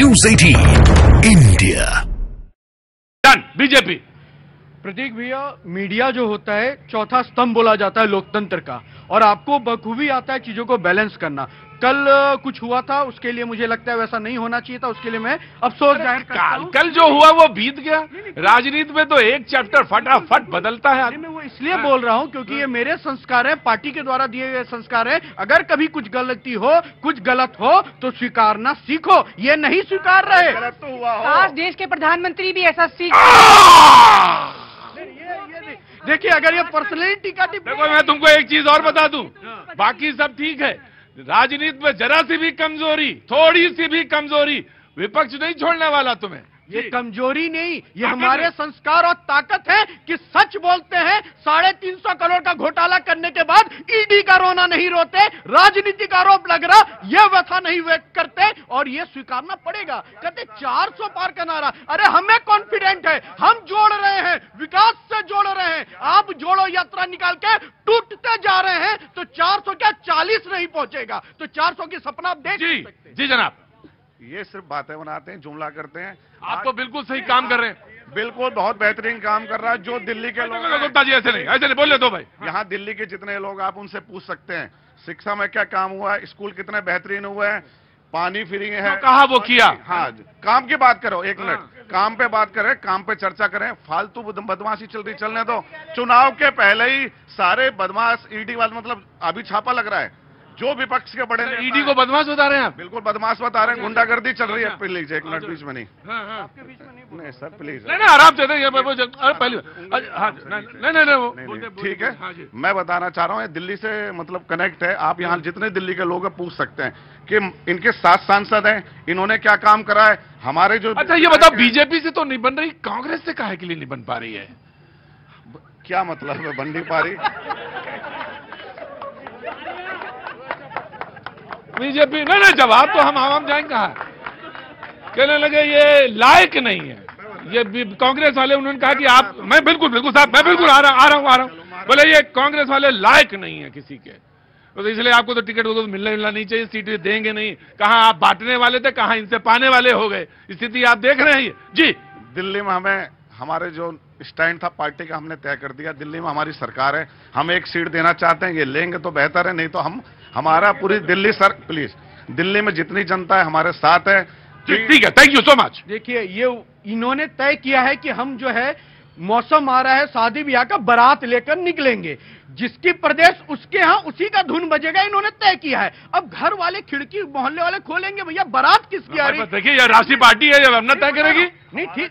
News 18 India. Done. BJP. प्रतीक भैया, media जो होता है चौथा स्तंभ बोला जाता है लोकतंत्र का, और आपको बखूबी आता है चीजों को बैलेंस करना। कल कुछ हुआ था, उसके लिए मुझे लगता है वैसा नहीं होना चाहिए था, उसके लिए मैं अफसोस जाहिर करता हूं। कल जो हुआ वो बीत गया। राजनीति में तो एक चैप्टर फटाफट बदलता है। मैं वो इसलिए बोल रहा हूं क्योंकि ये मेरे संस्कार हैं, पार्टी के द्वारा दिए गए संस्कार हैं। अगर कभी कुछ गलती हो, कुछ गलत हो तो स्वीकारना सीखो, ये नहीं स्वीकार रहे। गलत तो हुआ हो। आज देश के प्रधानमंत्री भी ऐसा सीख। देखिए, अगर ये पर्सनली टीका देखो, मैं तुमको एक चीज और बता दूं, बाकी सब ठीक है। राजनीति में जरा सी भी कमजोरी, थोड़ी सी भी कमजोरी, विपक्ष नहीं छोड़ने वाला तुम्हें। ये कमजोरी नहीं, ये हमारे संस्कार और ताकत है कि सच बोलते हैं। 350 करोड़ का घोटाला करने के बाद ईडी का रोना नहीं रोते, राजनीतिक आरोप लग रहा ये व्यथा नहीं व्यक्त करते, और ये स्वीकारना पड़ेगा। कहते 400 पार का नारा, अरे हमें कॉन्फिडेंट है, हम जोड़ रहे हैं, विकास से जोड़ रहे हैं। आप जोड़ो यात्रा निकाल के टूटते जा रहे हैं तो 400 क्या 40 नहीं पहुंचेगा, तो 400 की सपना आप देख सकते हैं। जी जनाब, ये सिर्फ बातें बनाते हैं, जुमला करते हैं। आप तो बिल्कुल सही काम कर रहे हैं। बिल्कुल बहुत बेहतरीन काम कर रहा है। जो दिल्ली के लोग गुप्ता जी ऐसे नहीं बोले दो भाई। यहाँ दिल्ली के जितने लोग आप उनसे पूछ सकते हैं, शिक्षा में क्या काम हुआ है, स्कूल कितने बेहतरीन हुए हैं, पानी फ्री है, कहा वो किया। हाँ, काम की बात करो, एक मिनट काम पे बात करें, काम पे चर्चा करें। फालतू बदमाशी चल रही, चलने दो। चुनाव के पहले ही सारे बदमाश ईडी वाले, मतलब अभी छापा लग रहा है। जो विपक्ष के बड़े ईडी को बदमाश बता रहे हैं आप? बिल्कुल बदमाश बता रहे हैं, गुंडागर्दी चल रही है। प्लीज एक मिनट बीच में नहीं। नहीं सर प्लीज नहीं आराम से पहले। नहीं ठीक है, मैं बताना चाह रहा हूँ, दिल्ली से मतलब कनेक्ट है। आप यहाँ जितने दिल्ली के लोग हैं पूछ सकते हैं कि इनके 7 सांसद हैं, इन्होंने क्या काम करा है। हमारे जो अच्छा ये बताओ, बीजेपी से तो नहीं बन रही, कांग्रेस से काहे के लिए नहीं बन पा रही है? क्या मतलब है बन नहीं पा रही? बीजेपी नहीं, जवाब तो हम जाएंगे कहा। कहने लगे ये लायक नहीं है, ये कांग्रेस वाले। उन्होंने कहा कि आप, मैं बिल्कुल साहब, मैं बिल्कुल आ रहा हूं। बोले ये कांग्रेस वाले लायक नहीं है किसी के, तो इसलिए आपको तो टिकट वगैरह मिलना नहीं चाहिए, सीट देंगे नहीं। कहां आप बांटने वाले थे, कहां इनसे पाने वाले हो गए। स्थिति आप देख रहे हैं जी। दिल्ली में हमें हमारे जो स्टैंड था पार्टी का, हमने तय कर दिया। दिल्ली में हमारी सरकार है, हम एक सीट देना चाहते हैं, ये लेंगे तो बेहतर है, नहीं तो हमारा पूरी दिल्ली सर प्लीज, दिल्ली में जितनी जनता है हमारे साथ है। ठीक है, थैंक यू सो मच। देखिए, ये इन्होंने तय किया है कि हम जो है, मौसम आ रहा है, शादी ब्याह का बारात लेकर निकलेंगे, जिसकी प्रदेश उसके यहाँ उसी का धुन बजेगा, इन्होंने तय किया है। अब घर वाले, खिड़की मोहल्ले वाले खोलेंगे, भैया बारात किसकी आ रही है? देखिए ये राष्ट्रीय पार्टी है, जब अपना तय करेगी। नहीं ठीक,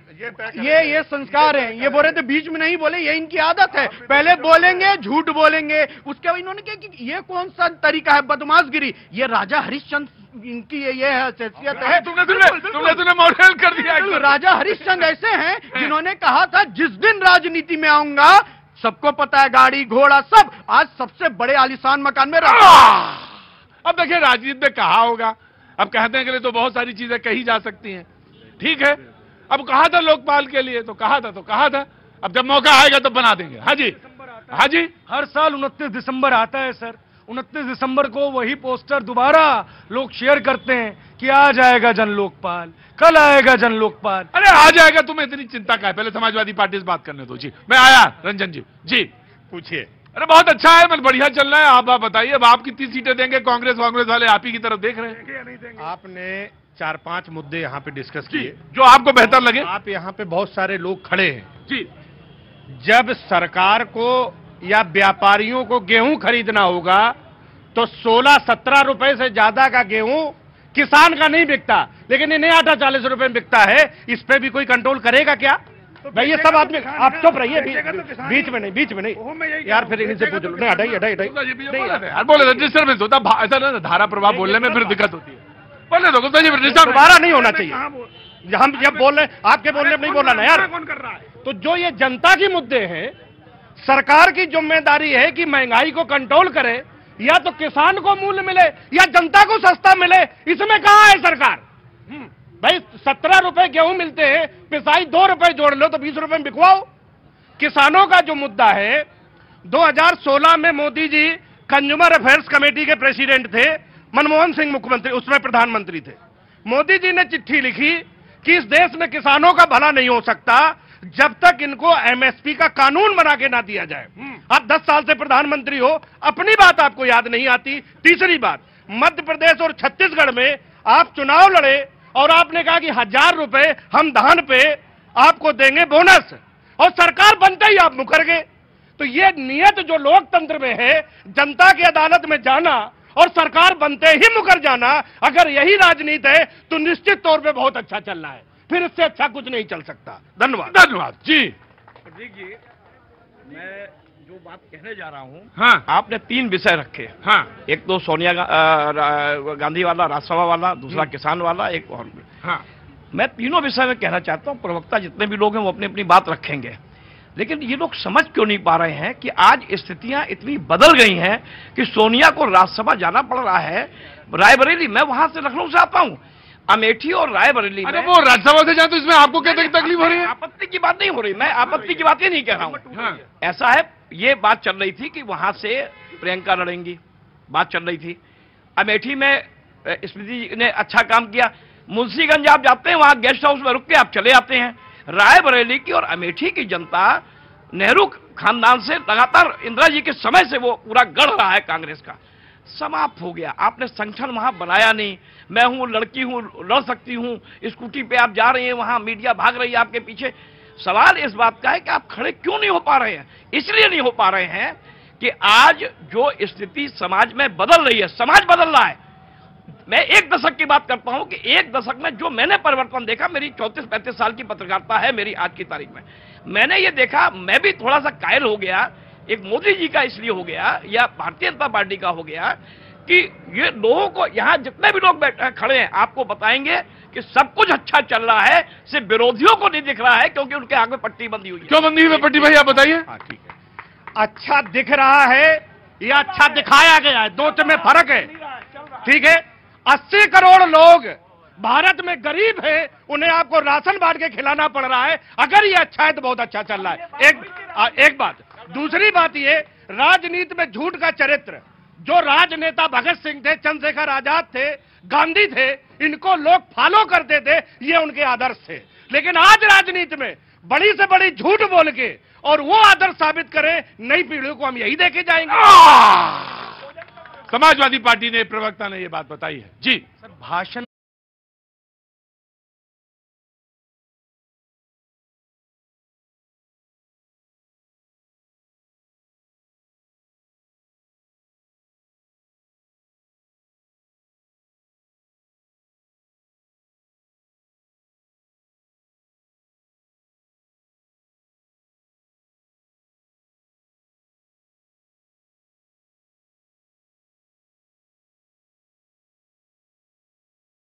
ये संस्कार है। ये बोल रहे थे बीच में नहीं बोले, ये इनकी आदत है। पहले बोलेंगे, झूठ बोलेंगे, उसके बाद इन्होंने कहा कि ये कौन सा तरीका है बदमाशगिरी। ये राजा हरिश्चंद्र इनकी ये हैसियत है। तुमने मॉडल कर दिया। तो राजा हरिश्चंद्र ऐसे हैं जिन्होंने कहा था जिस दिन राजनीति में आऊंगा, सबको पता है गाड़ी घोड़ा सब, आज सबसे बड़े आलीशान मकान में रहता। अब देखिए राजनीति में कहा होगा, अब कहने के लिए तो बहुत सारी चीजें कही जा सकती हैं, ठीक है। अब कहा था लोकपाल के लिए, तो कहा था। अब जब मौका आएगा तो बना देंगे। हाँ जी, हर साल 29 दिसंबर आता है सर। 29 दिसंबर को वही पोस्टर दोबारा लोग शेयर करते हैं कि आ जाएगा जन लोकपाल, कल आएगा जन लोकपाल। अरे आ जाएगा, तुम्हें इतनी चिंता क्या है? पहले समाजवादी पार्टी से बात करने दो। जी मैं आया। रंजन जी पूछिए। अरे बहुत अच्छा है, मतलब बढ़िया चल रहा है। आप बताइए, अब आप कितनी सीटें देंगे? कांग्रेस वाले आप ही की तरफ देख रहे हैं। आपने 4-5 मुद्दे यहाँ पे डिस्कस किए जो आपको बेहतर लगे। आप यहाँ पे बहुत सारे लोग खड़े हैं जी। जब सरकार को या व्यापारियों को गेहूं खरीदना होगा तो 16-17 रुपए से ज्यादा का गेहूं किसान का नहीं बिकता, लेकिन इन्हें 40 रुपए में बिकता है। इस पे भी कोई कंट्रोल करेगा क्या? भाई ये सब आदमी, आप चुप रहिए, बीच में नहीं यार, फिर इनसे पूछ लो। नहीं हटाइए। बोले डिस्टर्बेंस होता, ऐसा ना धारा प्रवाह बोलने में फिर दिक्कत होती है। बोले दो गुप्ता जी, दोबारा नहीं होना चाहिए। हम जब बोल रहे, आपके बोलने में नहीं बोलना ना यार। कौन कर रहा है? तो जो ये जनता की मुद्दे हैं, सरकार की जिम्मेदारी है कि महंगाई को कंट्रोल करे, या तो किसान को मूल्य मिले या जनता को सस्ता मिले। इसमें कहां है सरकार? भाई 17 रुपए गेहूं मिलते हैं, पिसाई 2 रुपए जोड़ लो तो 20 रुपए में बिकवाओ। किसानों का जो मुद्दा है, 2016 में Modi ji consumer affairs committee के प्रेसिडेंट थे, मनमोहन सिंह मुख्यमंत्री, उसमें प्रधानमंत्री थे। मोदी जी ने चिट्ठी लिखी कि इस देश में किसानों का भला नहीं हो सकता जब तक इनको एमएसपी का कानून बना के ना दिया जाए। आप 10 साल से प्रधानमंत्री हो, अपनी बात आपको याद नहीं आती। तीसरी बात, मध्य प्रदेश और छत्तीसगढ़ में आप चुनाव लड़े और आपने कहा कि 1000 रुपए हम धान पे आपको देंगे बोनस, और सरकार बनते ही आप मुकर गए। तो ये नियत जो लोकतंत्र में है, जनता की अदालत में जाना और सरकार बनते ही मुकर जाना, अगर यही राजनीति है तो निश्चित तौर पे बहुत अच्छा चल रहा है, फिर इससे अच्छा कुछ नहीं चल सकता। धन्यवाद। धन्यवाद जी। प्रदीप जी, मैं जो बात कहने जा रहा हूं, हाँ, आपने 3 विषय रखे। हाँ, एक तो सोनिया गांधी वाला, राज्यसभा वाला, दूसरा किसान वाला, एक और। हाँ, मैं तीनों विषय में कहना चाहता हूं, प्रवक्ता जितने भी लोग हैं वो अपनी अपनी बात रखेंगे, लेकिन ये लोग समझ क्यों नहीं पा रहे हैं कि आज स्थितियां इतनी बदल गई हैं कि सोनिया को राज्यसभा जाना पड़ रहा है। रायबरेली, मैं वहां से लखनऊ से आता हूं, अमेठी और रायबरेली अरे में। वो राज्यसभा से जाए तो इसमें आपको क्या तकलीफ हो रही है? आपत्ति की बात नहीं हो रही, मैं आपत्ति की बात ही नहीं कह रहा हूं। हाँ, ऐसा है, ये बात चल रही थी कि वहां से प्रियंका लड़ेंगी, बात चल रही थी। अमेठी में स्मृति ने अच्छा काम किया। मुंशीगंज आप जाते हैं, वहां गेस्ट हाउस में रुक के आप चले आते हैं। रायबरेली की और अमेठी की जनता नेहरू खानदान से लगातार इंदिरा जी के समय से वो पूरा गढ़ रहा है कांग्रेस का, समाप्त हो गया। आपने संगठन वहां बनाया नहीं। मैं हूं, लड़की हूं, लड़ सकती हूं, स्कूटी पे आप जा रहे हैं, वहां मीडिया भाग रही है आपके पीछे। सवाल इस बात का है कि आप खड़े क्यों नहीं हो पा रहे हैं? इसलिए नहीं हो पा रहे हैं कि आज जो स्थिति समाज में बदल रही है, समाज बदल रहा है। मैं एक दशक की बात करता हूं कि एक दशक में जो मैंने परिवर्तन देखा, मेरी 34-35 साल की पत्रकारिता है मेरी आज की तारीख में, मैंने ये देखा, मैं भी थोड़ा सा कायल हो गया। एक मोदी जी का इसलिए हो गया या भारतीय जनता पार्टी का हो गया कि ये लोगों को, यहां जितने भी लोग बैठे खड़े हैं आपको बताएंगे कि सब कुछ अच्छा चल रहा है, सिर्फ विरोधियों को नहीं दिख रहा है क्योंकि उनके आंख में पट्टी बंदी हुई है। क्यों बंदी हुई पट्टी भाई, आप बताइए। हाँ, ठीक है। अच्छा दिख रहा है या अच्छा दिखाया गया है, दो में फर्क है। ठीक है, 80 करोड़ लोग भारत में गरीब है, उन्हें आपको राशन बांट के खिलाना पड़ रहा है। अगर ये अच्छा है तो बहुत अच्छा चल रहा है। एक बात। दूसरी बात ये, राजनीति में झूठ का चरित्र, जो राजनेता भगत सिंह थे, चंद्रशेखर आजाद थे, गांधी थे, इनको लोग फॉलो करते थे, ये उनके आदर्श थे। लेकिन आज राजनीति में बड़ी से बड़ी झूठ बोल के और वो आदर्श साबित करें, नई पीढ़ी को हम यही देखे जाएंगे। समाजवादी पार्टी ने, प्रवक्ता ने ये बात बताई है जी। भाषण